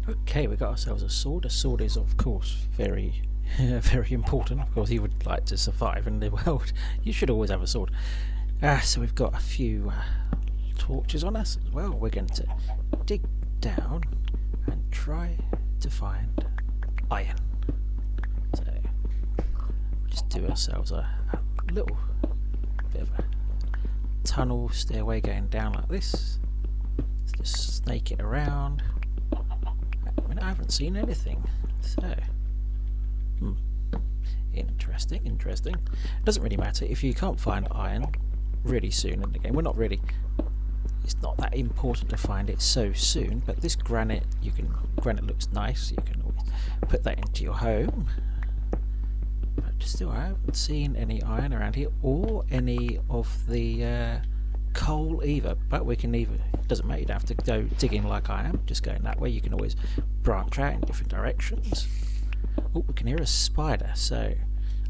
Okay, we got ourselves a sword. A sword is, of course, very, very important. Of course, you would like to survive in the world. You should always have a sword. So we've got a few torches on us as well. We're going to dig down and try to find iron. So we'll just do ourselves a little bit of a tunnel stairway going down like this. Let's just snake it around. I haven't seen anything, so interesting. Doesn't really matter if you can't find iron really soon in the game. It's not that important to find it so soon, but this granite looks nice. You can always put that into your home. But still, I haven't seen any iron around here or any of the coal either, but we can either, doesn't matter, you don't have to go digging like I am, just going that way. You can always branch out in different directions. Oh, we can hear a spider, so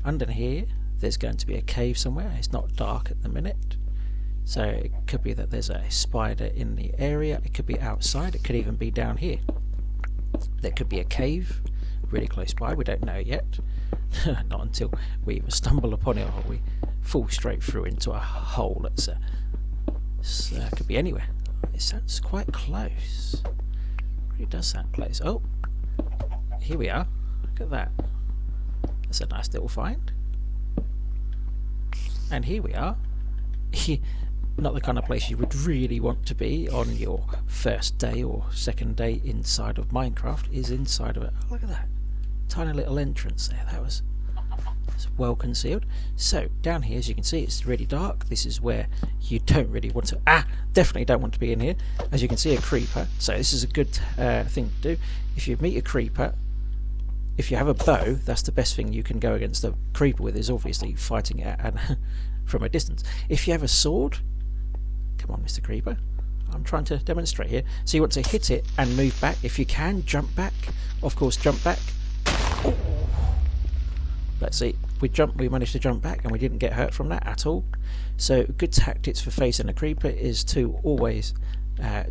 under here there's going to be a cave somewhere. It's not dark at the minute, so it could be that there's a spider in the area. It could be outside, it could even be down here. There could be a cave really close by, we don't know yet. Not until we either stumble upon it or we fall straight through into a hole that's could be anywhere. It sounds quite close. It really does sound close. Oh, here we are. Look at that. That's a nice little find. And here we are. Not the kind of place you would really want to be on your first day or second day inside of Minecraft. Is inside of it. Oh, look at that. Tiny little entrance there. It's well concealed. So down here, as you can see, it's really dark. This is where you don't really want to definitely don't want to be in here. As you can see, a creeper, so this is a good thing to do. If you meet a creeper, if you have a bow, that's the best thing you can go against a creeper with, is obviously fighting it from a distance. If you have a sword, come on Mr. Creeper, I'm trying to demonstrate here. So you want to hit it and move back. If you can, jump back, of course, jump back. Oh. Let's see, we managed to jump back and we didn't get hurt from that at all. So good tactics for facing a creeper is to always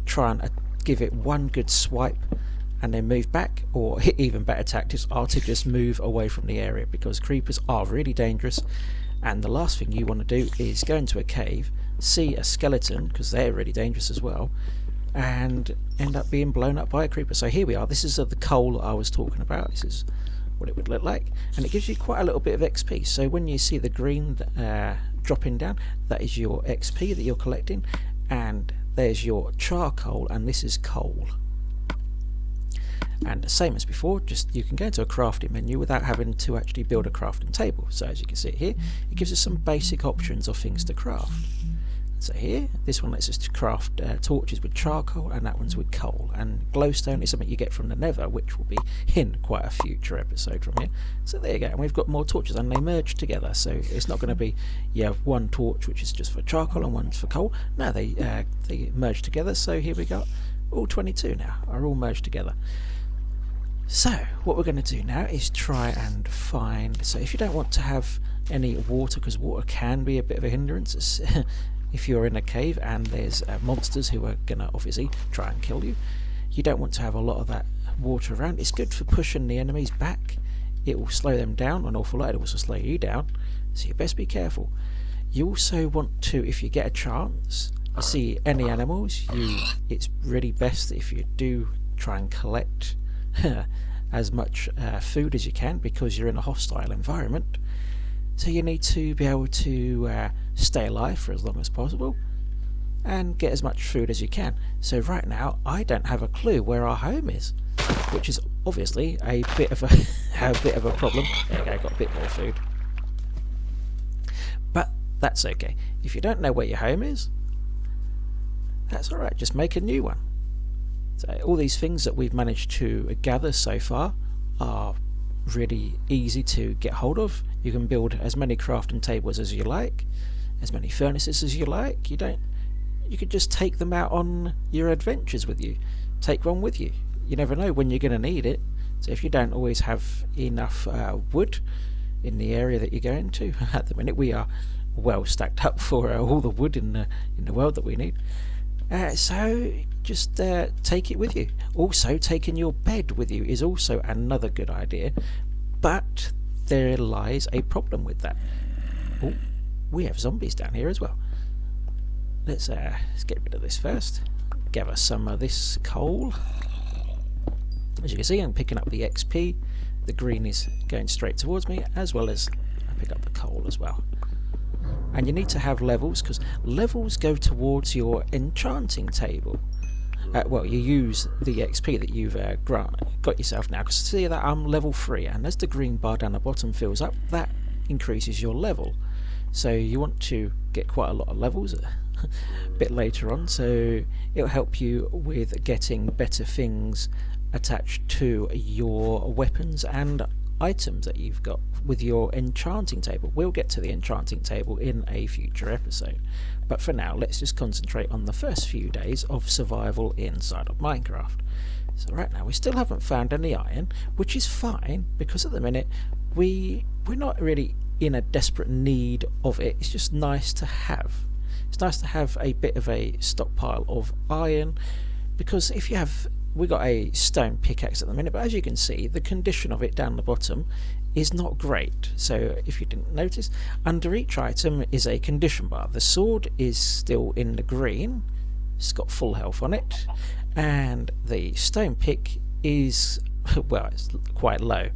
try and give it one good swipe and then move back, or even better tactics are to just move away from the area, because creepers are really dangerous, and the last thing you want to do is go into a cave, see a skeleton, because they're really dangerous as well, and end up being blown up by a creeper. So here we are, this is the coal I was talking about. This is what it would look like, and it gives you quite a little bit of XP. So when you see the green dropping down, that is your XP that you're collecting, and there's your charcoal, and this is coal. And the same as before, just you can go into a crafting menu without having to actually build a crafting table. So as you can see here, it gives us some basic options of things to craft. So here, this one lets us to craft torches with charcoal, and that one's with coal. And glowstone is something you get from the nether, which will be in quite a future episode from here. So there you go, and we've got more torches, and they merge together. So it's not going to be you have one torch which is just for charcoal and one's for coal. No, they merge together. So here we got all 22 now are all merged together. So what we're going to do now is try and find. So if you don't want to have any water, because water can be a bit of a hindrance. If you're in a cave and there's monsters who are going to obviously try and kill you, you don't want to have a lot of that water around. It's good for pushing the enemies back. It will slow them down an awful lot. It will also slow you down, so you best be careful. You also want to, if you get a chance, you see any animals, it's really best if you do try and collect as much food as you can, because you're in a hostile environment. So you need to be able to stay alive for as long as possible and get as much food as you can. So right now I don't have a clue where our home is, which is obviously a bit of a problem. There you go, got a bit more food. But that's okay. If you don't know where your home is, that's alright, just make a new one. So all these things that we've managed to gather so far are really easy to get hold of. You can build as many crafting tables as you like, as many furnaces as you like. You could just take them out on your adventures with you. Take one with you. You never know when you're going to need it. So if you don't always have enough wood in the area that you're going to, at the minute we are well stacked up for all the wood in the world that we need. So just take it with you. Also, taking your bed with you is also another good idea, but there lies a problem with that. Oh, we have zombies down here as well. Let's get rid of this first. Gather some of this coal. As you can see, I'm picking up the XP. The green is going straight towards me, as well as I pick up the coal as well. And you need to have levels, because levels go towards your enchanting table. Well, you use the XP that you've got yourself now, because see that I'm level 3, and as the green bar down the bottom fills up, that increases your level. So you want to get quite a lot of levels a bit later on, so it'll help you with getting better things attached to your weapons and items that you've got with your enchanting table. We'll get to the enchanting table in a future episode, but for now let's just concentrate on the first few days of survival inside of Minecraft. So right now we still haven't found any iron, which is fine, because at the minute we're not really in a desperate need of it. It's just nice to have. It's nice to have a bit of a stockpile of iron, because if you have, we got a stone pickaxe at the minute, but as you can see, the condition of it down the bottom is not great. So if you didn't notice, under each item is a condition bar. The sword is still in the green, it's got full health on it, and the stone pick is, well, it's quite low.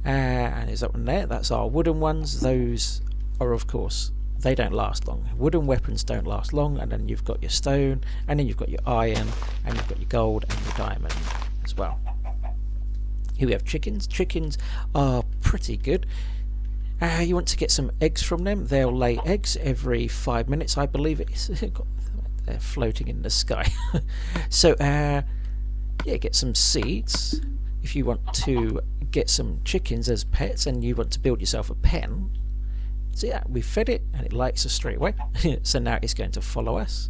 And there's that one there, that's our wooden ones. Those are, of course, they don't last long. Wooden weapons don't last long, and then you've got your stone, and then you've got your iron, and you've got your gold and your diamond as well. Here we have chickens. Chickens are pretty good. You want to get some eggs from them. They'll lay eggs every 5 minutes, I believe it is. They're floating in the sky. So yeah, get some seeds. If you want to get some chickens as pets and you want to build yourself a pen, so yeah, we fed it and it likes us straight away. So now it's going to follow us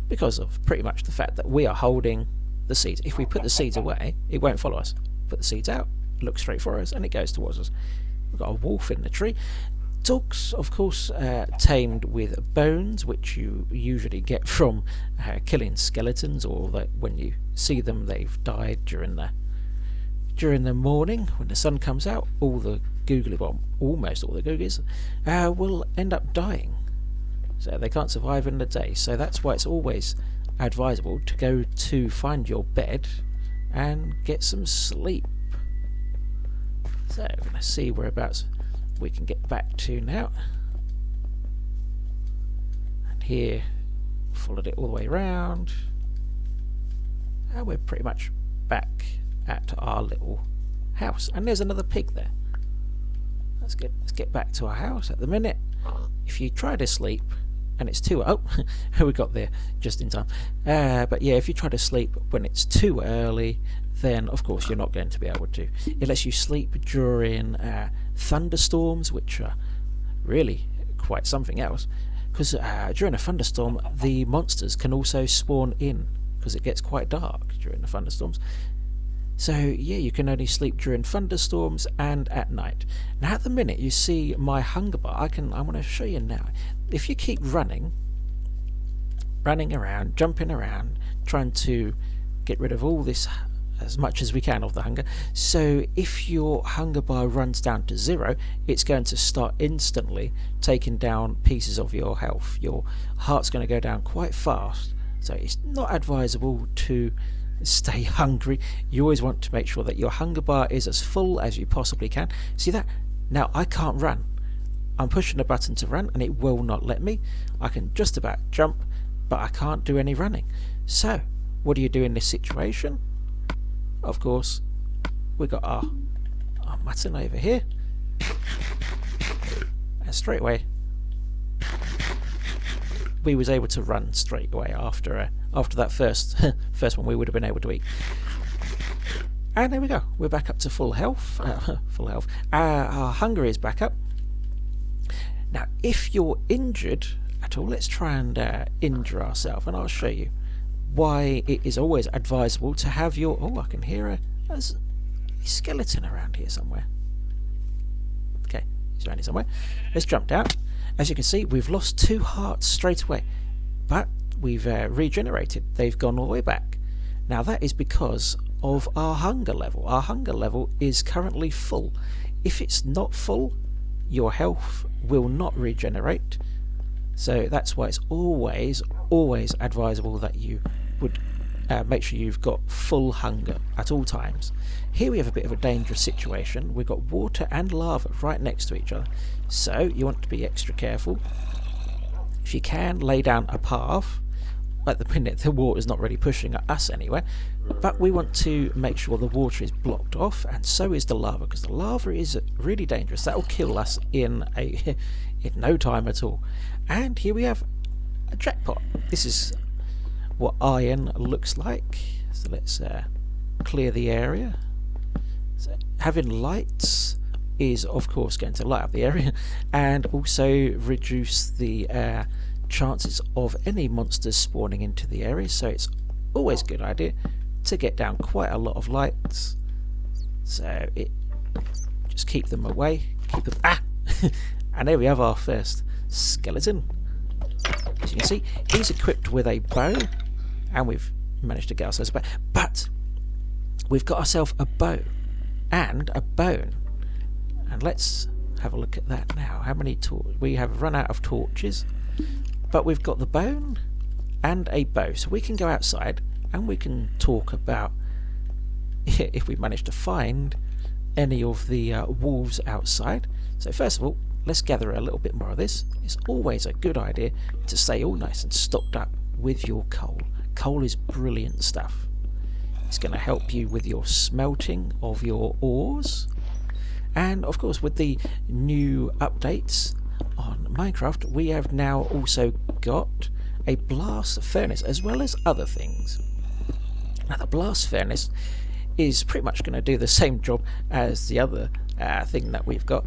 because of pretty much the fact that we are holding the seeds. If we put the seeds away, it won't follow us. Put the seeds out, look straight for us, and it goes towards us. We've got a wolf in the tree. Dogs, of course, tamed with bones, which you usually get from killing skeletons, or that when you see them, they've died during the morning when the sun comes out. All the googly, well, almost all the googlies will end up dying, so they can't survive in the day. So that's why it's always advisable to go to find your bed and get some sleep. So we're going to see whereabouts we can get back to now, and here followed it all the way around, and we're pretty much back at our little house. And there's another pig there. Let's get back to our house. At the minute, if you try to sleep and it's too, oh, we got there just in time. But yeah, if you try to sleep when it's too early, then of course you're not going to be able to. It lets you sleep during thunderstorms, which are really quite something else, because during a thunderstorm the monsters can also spawn in, because it gets quite dark during the thunderstorms. So yeah, you can only sleep during thunderstorms and at night. Now at the minute you see my hunger bar. I want to show you now. If you keep running around, jumping around, trying to get rid of all this, as much as we can, of the hunger. So if your hunger bar runs down to 0, it's going to start instantly taking down pieces of your health. Your heart's going to go down quite fast. So it's not advisable to stay hungry. You always want to make sure that your hunger bar is as full as you possibly can. See that? Now I can't run. I'm pushing the button to run and it will not let me. I can just about jump, but I can't do any running. So what do you do in this situation? Of course, we got our mutton over here, and straight away we was able to run straight away after that first one we would have been able to eat. And there we go, we're back up to full health. Full health. Our hunger is back up. Now if you're injured at all, let's try and injure ourselves, and I'll show you why it is always advisable to have your... Oh, I can hear a skeleton around here somewhere. Okay, he's around here somewhere. Let's jump down. As you can see, we've lost 2 hearts straight away, but we've regenerated. They've gone all the way back. Now that is because of our hunger level. Our hunger level is currently full. If it's not full, your health will not regenerate. So that's why it's always advisable that you would make sure you've got full hunger at all times. Here we have a bit of a dangerous situation. We've got water and lava right next to each other, so you want to be extra careful. If you can, lay down a path. At the minute the water is not really pushing at us anywhere, but we want to make sure the water is blocked off, and so is the lava, because the lava is really dangerous. That will kill us in no time at all. And here we have a jackpot. This is what iron looks like. So let's clear the area. So having lights is of course going to light up the area and also reduce the chances of any monsters spawning into the area, so it's always a good idea to get down quite a lot of lights, so it just keep them away, keep them and there we have our first skeleton. As you can see, he's equipped with a bow, and we've managed to get ourselves a bow, but we've got ourselves a bow and a bone, and let's have a look at that now. How many torches? We have run out of torches, but we've got the bone and a bow, so we can go outside and we can talk about if we manage to find any of the wolves outside. So first of all, let's gather a little bit more of this. It's always a good idea to stay all nice and stocked up with your coal. Coal is brilliant stuff. It's going to help you with your smelting of your ores, and of course with the new updates on Minecraft, we have now also got a blast furnace as well as other things. Now the blast furnace is pretty much going to do the same job as the other thing that we've got,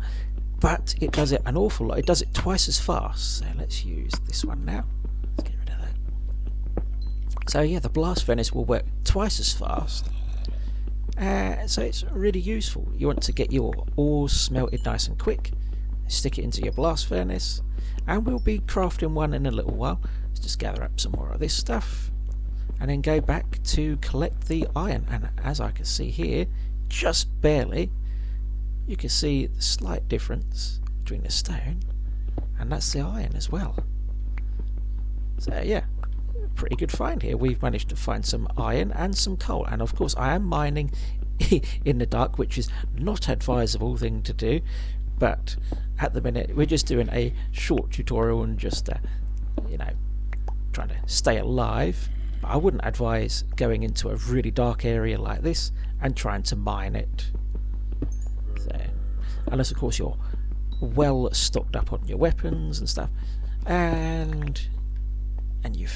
but it does it an awful lot. It does it twice as fast. So let's use this one now. Let's get rid of that. So yeah, the blast furnace will work twice as fast. So it's really useful. You want to get your ores smelted nice and quick, stick it into your blast furnace, and we'll be crafting one in a little while. Let's just gather up some more of this stuff and then go back to collect the iron. And as I can see here, just barely, you can see the slight difference between the stone and that's the iron as well. So yeah, pretty good find here. We've managed to find some iron and some coal, and of course I am mining in the dark, which is not advisable thing to do, but at the minute we're just doing a short tutorial and just you know, trying to stay alive. But I wouldn't advise going into a really dark area like this and trying to mine it. So, unless of course you're well stocked up on your weapons and stuff, and you're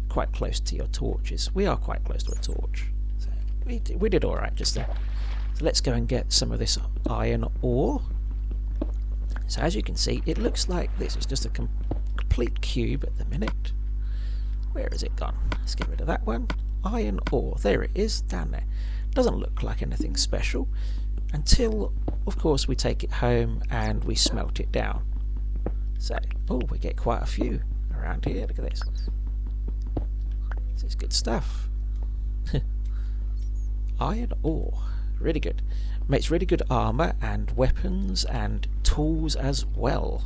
quite close to your torches. We are quite close to a torch, so we did all right just there. So let's go and get some of this iron ore. So as you can see, it looks like this is just a complete cube at the minute. Where has it gone? Let's get rid of that one. Iron ore, there it is, down there. Doesn't look like anything special until of course we take it home and we smelt it down. So, oh, we get quite a few around here. Look at this. This is good stuff. Iron ore, really good. Makes really good armor and weapons and tools as well.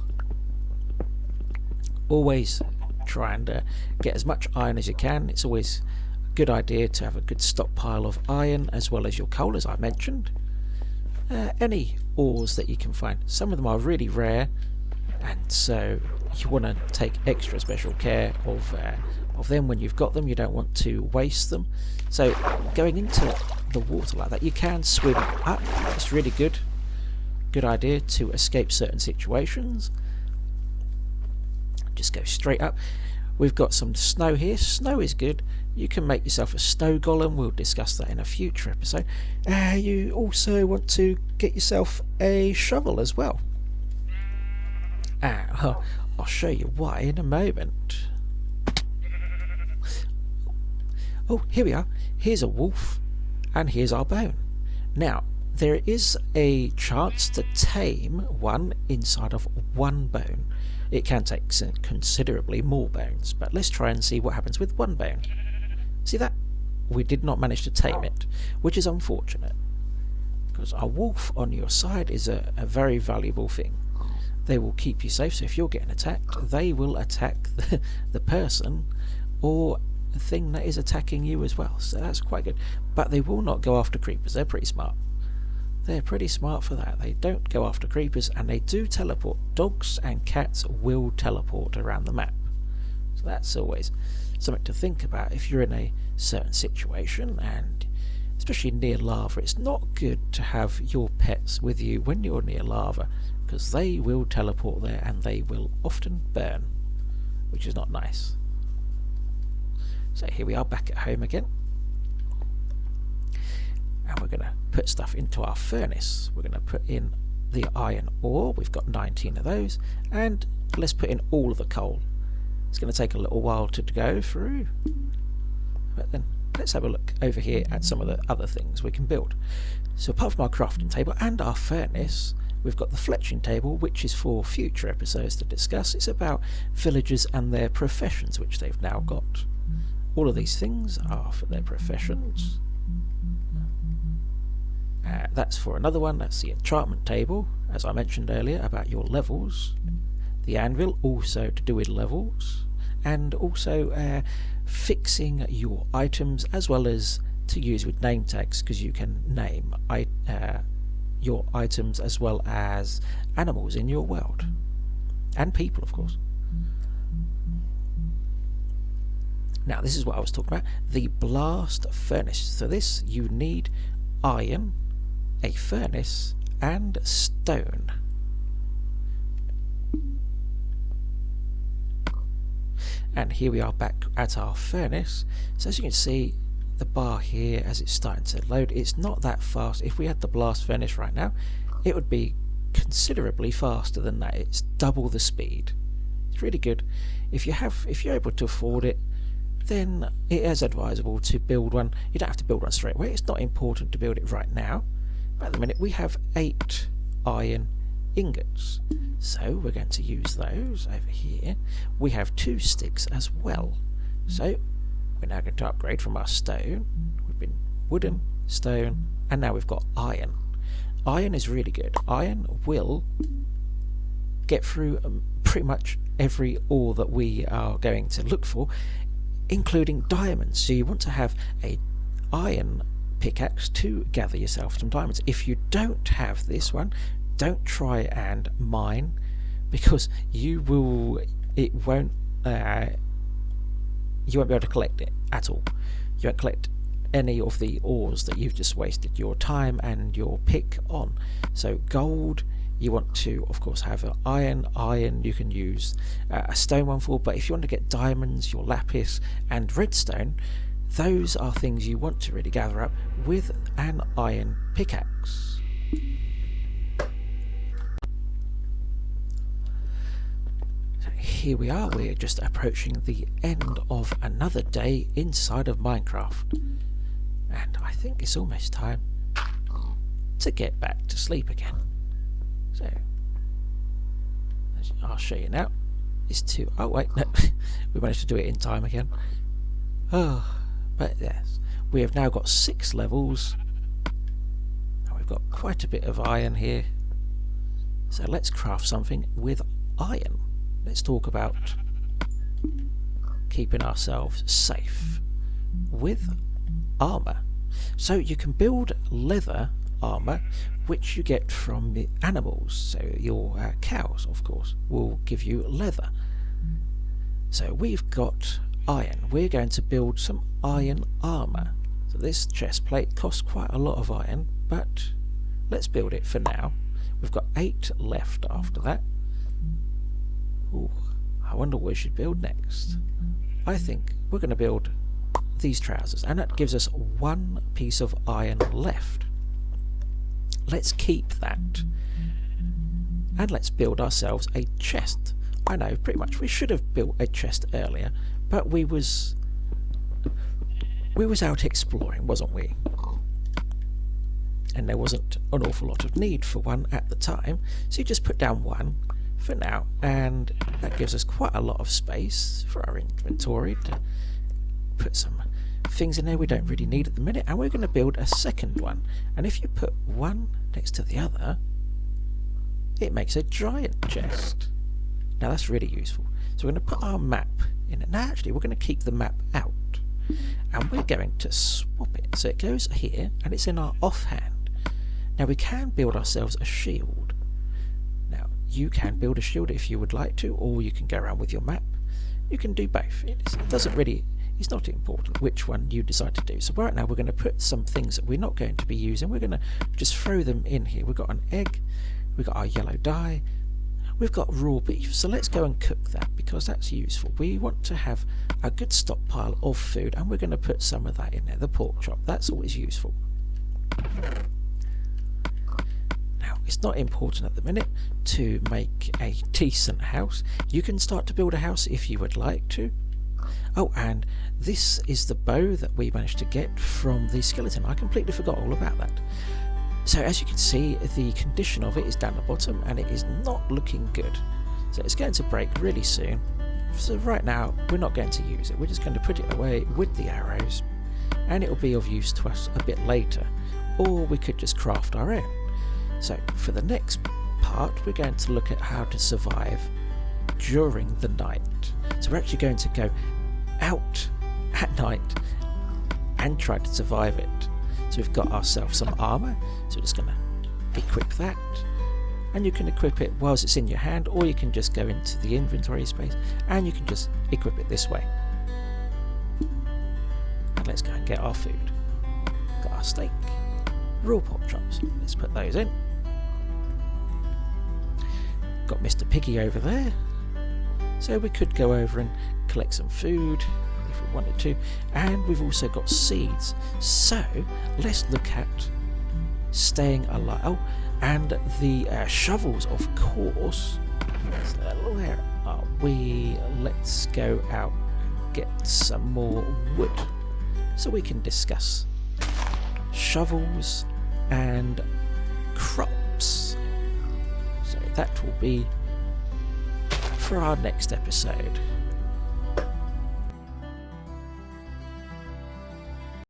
Always try and get as much iron as you can. It's always a good idea to have a good stockpile of iron as well as your coal, as I mentioned. Any ores that you can find. Some of them are really rare, and so you want to take extra special care of them when you've got them. You don't want to waste them. So going into the water like that, you can swim up. It's really good idea to escape certain situations. Just go straight up. We've got some snow here. Snow is good. You can make yourself a snow golem. We'll discuss that in a future episode. You also want to get yourself a shovel as well. I'll show you why in a moment. Oh, here we are. Here's a wolf, and here's our bone. Now, there is a chance to tame one inside of one bone. It can take considerably more bones, but let's try and see what happens with 1 bone. See that? We did not manage to tame it, which is unfortunate, because a wolf on your side is a very valuable thing. They will keep you safe, so if you're getting attacked, they will attack the person or the thing that is attacking you as well, so that's quite good. But they will not go after creepers. They're pretty smart. They're pretty smart for that. They don't go after creepers, and they do teleport. Dogs and cats will teleport around the map, so that's always something to think about if you're in a certain situation, and especially near lava. It's not good to have your pets with you when you're near lava, because they will teleport there and they will often burn, which is not nice. So here we are back at home again, and we're going to put stuff into our furnace. We're going to put in the iron ore. We've got 19 of those, and let's put in all of the coal. It's going to take a little while to go through, but then let's have a look over here at some of the other things we can build. So apart from our crafting table and our furnace, we've got the fletching table, which is for future episodes to discuss. It's about villagers and their professions, which they've now got. All of these things are for their professions. That's for another one. That's the enchantment table, as I mentioned earlier, about your levels. The anvil, also to do with levels, and also fixing your items, as well as to use with name tags, because you can name your items as well as animals in your world, and people, of course. Now this is what I was talking about, the blast furnace. For this you need iron, a furnace, and stone. And here we are back at our furnace. So as you can see, the bar here, as it's starting to load, it's not that fast. If we had the blast furnace right now, it would be considerably faster than that. It's double the speed. It's really good. If you're able to afford it, then it is advisable to build one. You don't have to build one straight away. It's not important to build it right now. But at the minute we have 8 iron ingots, so we're going to use those over here. We have 2 sticks as well, so we're now going to upgrade from our stone. We've been wooden, stone, and now we've got iron. Iron is really good. Iron will get through pretty much every ore that we are going to look for, including diamonds. So you want to have a iron pickaxe to gather yourself some diamonds. If you don't have this one, don't try and mine, because you won't be able to collect it at all. You won't collect any of the ores that you've just wasted your time and your pick on. So gold, you want to of course have an iron you can use a stone one for, but if you want to get diamonds, your lapis and redstone, those are things you want to really gather up with an iron pickaxe. So here we are, we're just approaching the end of another day inside of Minecraft, and I think it's almost time to get back to sleep again. So I'll show you now. It's 2. Oh wait, no, we managed to do it in time again. Oh, but yes, we have now got 6 levels. And we've got quite a bit of iron here. So let's craft something with iron. Let's talk about keeping ourselves safe with armour. So you can build leather armour, which you get from the animals. So your cows, of course, will give you leather. So we've got iron. We're going to build some iron armour. So this chest plate costs quite a lot of iron, but let's build it for now. We've got 8 left after that. Ooh, I wonder what we should build next. I think we're going to build these trousers, and that gives us 1 piece of iron left. Let's keep that, and let's build ourselves a chest. I know, pretty much we should have built a chest earlier, but we was out exploring, wasn't we? And there wasn't an awful lot of need for one at the time, so you just put down 1 for now, and that gives us quite a lot of space for our inventory to put some things in there we don't really need at the minute. And we're going to build a second one, and if you put one next to the other, it makes a giant chest. Now that's really useful. So we're going to put our map in it. Now actually we're going to keep the map out, and we're going to swap it so it goes here and it's in our offhand. Now we can build ourselves a shield. Now you can build a shield if you would like to, or you can go around with your map. You can do both. It doesn't really, it's not important which one you decide to do. So right now we're going to put some things that we're not going to be using. We're going to just throw them in here. We've got an egg, we've got our yellow dye, we've got raw beef. So let's go and cook that because that's useful. We want to have a good stockpile of food, and we're going to put some of that in there. The pork chop, that's always useful. Now it's not important at the minute to make a decent house. You can start to build a house if you would like to. Oh, and this is the bow that we managed to get from the skeleton. I completely forgot all about that. So as you can see, the condition of it is down the bottom and it is not looking good. So it's going to break really soon. So right now we're not going to use it. We're just going to put it away with the arrows, and it will be of use to us a bit later. Or we could just craft our own. So for the next part, we're going to look at how to survive during the night. So we're actually going to go out at night and try to survive it. So we've got ourselves some armour, so we're just going to equip that, and you can equip it whilst it's in your hand, or you can just go into the inventory space and you can just equip it this way. And let's go and get our food. Got our steak, raw pork chops, let's put those in. Got Mr. Piggy over there, so we could go over and collect some food if we wanted to, and we've also got seeds, so let's look at staying alive. Oh, and the shovels, of course. So where are we? Let's go out and get some more wood so we can discuss shovels and crops. So that will be for our next episode.